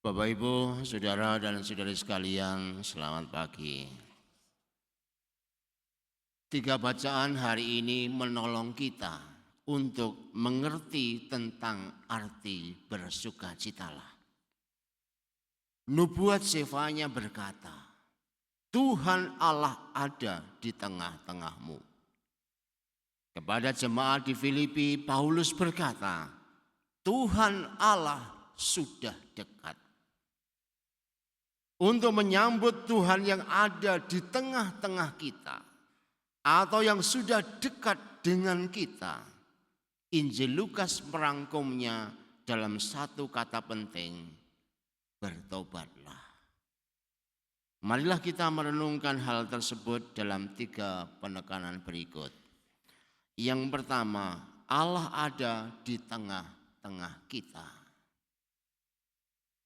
Bapak, Ibu, Saudara dan Saudari sekalian, selamat pagi. 3 bacaan hari ini menolong kita untuk mengerti tentang arti bersukacitalah. Nubuat Sefanya berkata, Tuhan Allah ada di tengah-tengahmu. Kepada jemaat di Filipi, Paulus berkata, Tuhan Allah sudah dekat. Untuk menyambut Tuhan yang ada di tengah-tengah kita atau yang sudah dekat dengan kita, Injil Lukas merangkumnya dalam satu kata penting, bertobatlah. Marilah kita merenungkan hal tersebut dalam 3 penekanan berikut. Yang pertama, Allah ada di tengah-tengah kita.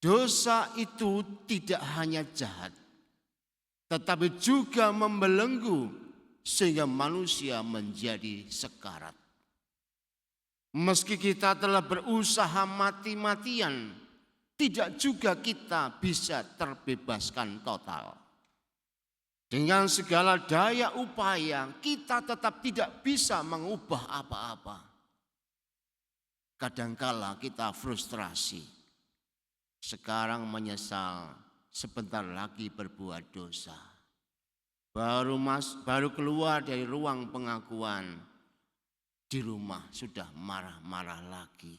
Dosa itu tidak hanya jahat, tetapi juga membelenggu sehingga manusia menjadi sekarat. Meski kita telah berusaha mati-matian, tidak juga kita bisa terbebaskan total. Dengan segala daya upaya, kita tetap tidak bisa mengubah apa-apa. Kadangkala kita frustrasi. Sekarang menyesal, sebentar lagi berbuat dosa. Baru keluar dari ruang pengakuan, di rumah sudah marah-marah lagi.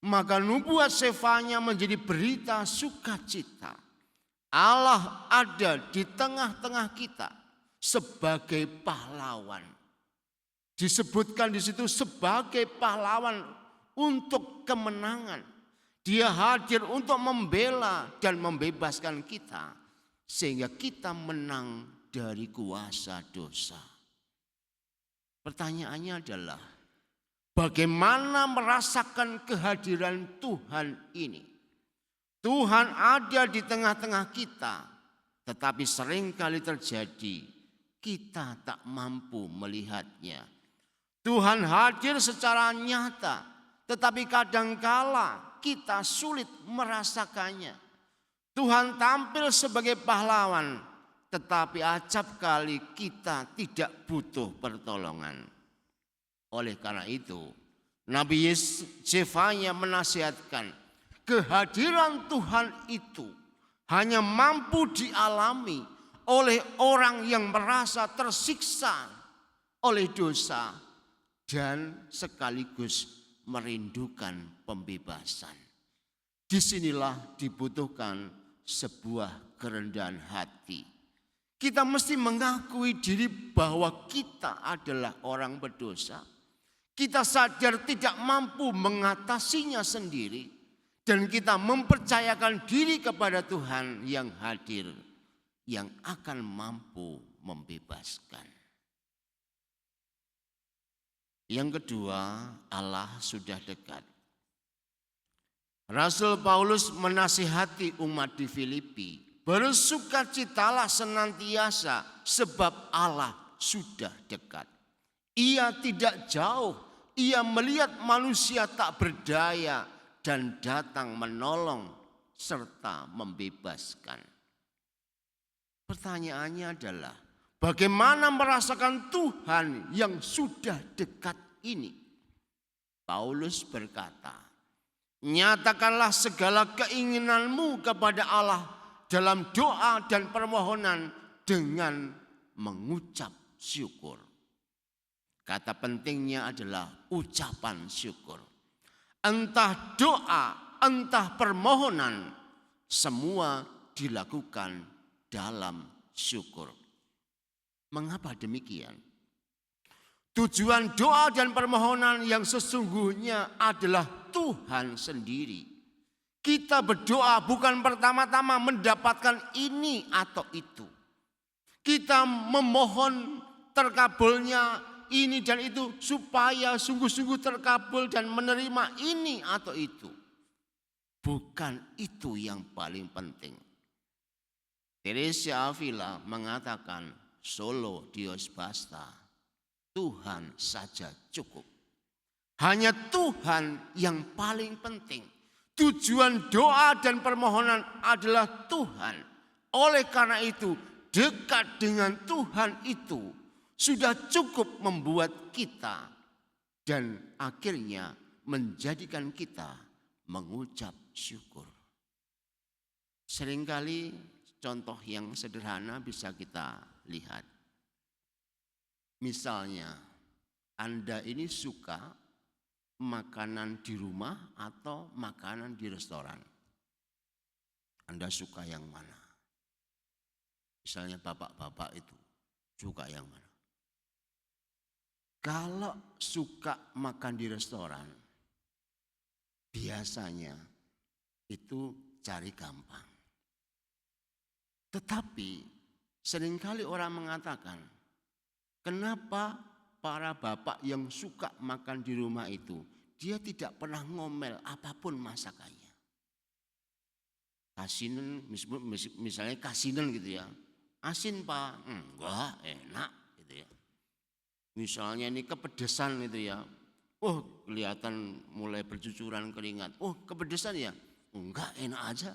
Maka nubuat Sefanya menjadi berita sukacita. Allah ada di tengah-tengah kita sebagai pahlawan. Disebutkan di situ sebagai pahlawan untuk kemenangan. Dia hadir untuk membela dan membebaskan kita sehingga kita menang dari kuasa dosa. Pertanyaannya adalah bagaimana merasakan kehadiran Tuhan ini? Tuhan ada di tengah-tengah kita, tetapi seringkali terjadi kita tak mampu melihatnya. Tuhan hadir secara nyata, tetapi kadangkala kita sulit merasakannya. Tuhan tampil sebagai pahlawan, tetapi acap kali kita tidak butuh pertolongan. Oleh karena itu, Nabi Sefanya menasihatkan, kehadiran Tuhan itu hanya mampu dialami oleh orang yang merasa tersiksa oleh dosa dan sekaligus merindukan pembebasan. Disinilah dibutuhkan sebuah kerendahan hati. Kita mesti mengakui diri bahwa kita adalah orang berdosa. Kita sadar tidak mampu mengatasinya sendiri. Dan kita mempercayakan diri kepada Tuhan yang hadir, yang akan mampu membebaskan. Yang kedua, Allah sudah dekat. Rasul Paulus menasihati umat di Filipi, bersukacitalah senantiasa sebab Allah sudah dekat. Ia tidak jauh, ia melihat manusia tak berdaya dan datang menolong serta membebaskan. Pertanyaannya adalah, bagaimana merasakan Tuhan yang sudah dekat ini? Paulus berkata, nyatakanlah segala keinginanmu kepada Allah dalam doa dan permohonan dengan mengucap syukur. Kata pentingnya adalah ucapan syukur. Entah doa, entah permohonan, semua dilakukan dalam syukur. Mengapa demikian? Tujuan doa dan permohonan yang sesungguhnya adalah Tuhan sendiri. Kita berdoa bukan pertama-tama mendapatkan ini atau itu. Kita memohon terkabulnya ini dan itu supaya sungguh-sungguh terkabul dan menerima ini atau itu. Bukan itu yang paling penting. Teresa Avila mengatakan, solo Dios basta, Tuhan saja cukup. Hanya Tuhan yang paling penting. Tujuan doa dan permohonan adalah Tuhan. Oleh karena itu, dekat dengan Tuhan itu sudah cukup membuat kita dan akhirnya menjadikan kita mengucap syukur. Seringkali contoh yang sederhana bisa kita lihat. Misalnya, Anda ini suka makanan di rumah atau makanan di restoran. Anda suka yang mana? Misalnya bapak-bapak itu suka yang mana? Kalau suka makan di restoran, biasanya itu cari gampang. Tetapi seringkali orang mengatakan, kenapa para bapak yang suka makan di rumah itu, dia tidak pernah ngomel apapun masakannya. Kasinan, misalnya kasinan gitu ya. Asin pak, enggak enak gitu ya. Misalnya ini kepedesan gitu ya. Oh kelihatan mulai bercucuran keringat. Oh kepedesan ya, enggak enak aja.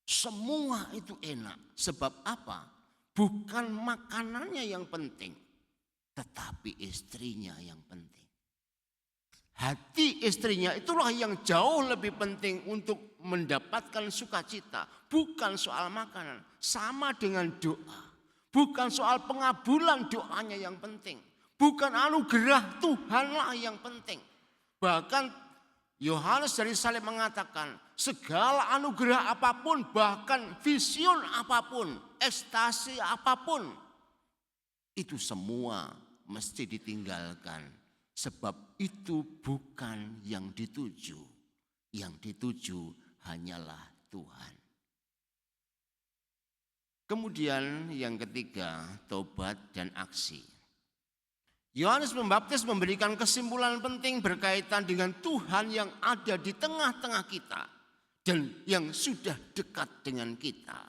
Semua itu enak. Sebab apa? Bukan makanannya yang penting, tetapi istrinya yang penting. Hati istrinya itulah yang jauh lebih penting untuk mendapatkan sukacita. Bukan soal makanan. Sama dengan doa. Bukan soal pengabulan doanya yang penting. Bukan anugerah Tuhanlah yang penting. Bahkan Yohanes dari Salib mengatakan, segala anugerah apapun, bahkan vision apapun, ekstasi apapun, itu semua mesti ditinggalkan, sebab itu bukan yang dituju. Yang dituju hanyalah Tuhan. Kemudian yang ketiga, tobat dan aksi. Yohanes Pembaptis memberikan kesimpulan penting berkaitan dengan Tuhan yang ada di tengah-tengah kita dan yang sudah dekat dengan kita.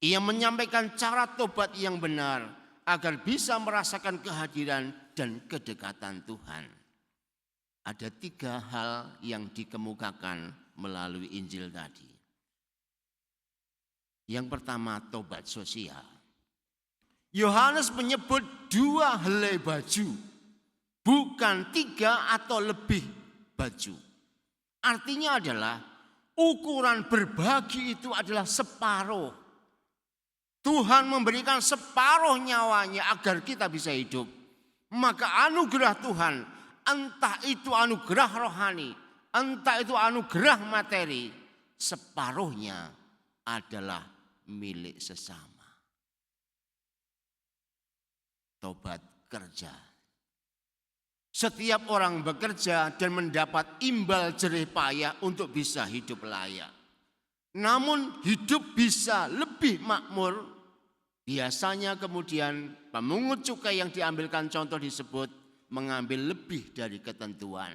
Ia menyampaikan cara tobat yang benar agar bisa merasakan kehadiran dan kedekatan Tuhan. Ada 3 hal yang dikemukakan melalui Injil tadi. Yang pertama, tobat sosial. Yohanes menyebut 2 helai baju, bukan 3 atau lebih baju. Artinya adalah ukuran berbagi itu adalah separuh. Tuhan memberikan separuh nyawanya agar kita bisa hidup. Maka anugerah Tuhan, entah itu anugerah rohani, entah itu anugerah materi, separuhnya adalah milik sesama. Tobat kerja. Setiap orang bekerja dan mendapat imbal jerih payah untuk bisa hidup layak. Namun hidup bisa lebih makmur. Biasanya kemudian pemungut cukai yang diambilkan contoh disebut mengambil lebih dari ketentuan.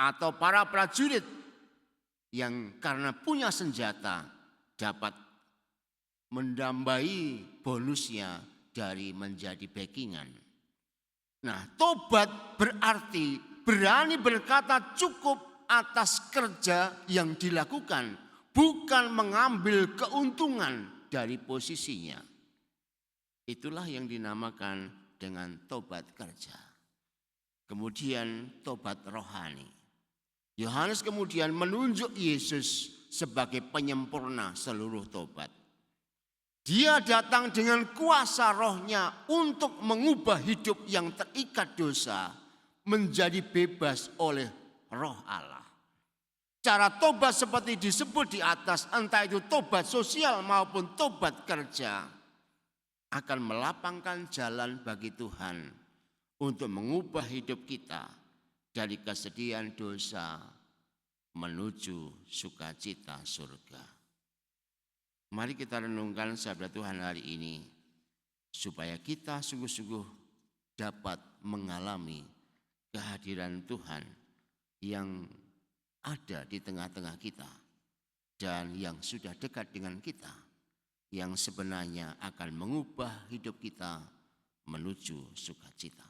Atau para prajurit yang karena punya senjata dapat mendambai bonusnya dari menjadi backingan. Nah, tobat berarti berani berkata cukup atas kerja yang dilakukan, bukan mengambil keuntungan dari posisinya. Itulah yang dinamakan dengan tobat kerja. Kemudian tobat rohani. Yohanes kemudian menunjuk Yesus sebagai penyempurna seluruh tobat. Dia datang dengan kuasa rohnya untuk mengubah hidup yang terikat dosa menjadi bebas oleh roh Allah. Cara tobat seperti disebut di atas, entah itu tobat sosial maupun tobat kerja, akan melapangkan jalan bagi Tuhan untuk mengubah hidup kita dari kesedihan dosa menuju sukacita surga. Mari kita renungkan sabda Tuhan hari ini, supaya kita sungguh-sungguh dapat mengalami kehadiran Tuhan yang ada di tengah-tengah kita dan yang sudah dekat dengan kita, yang sebenarnya akan mengubah hidup kita menuju sukacita.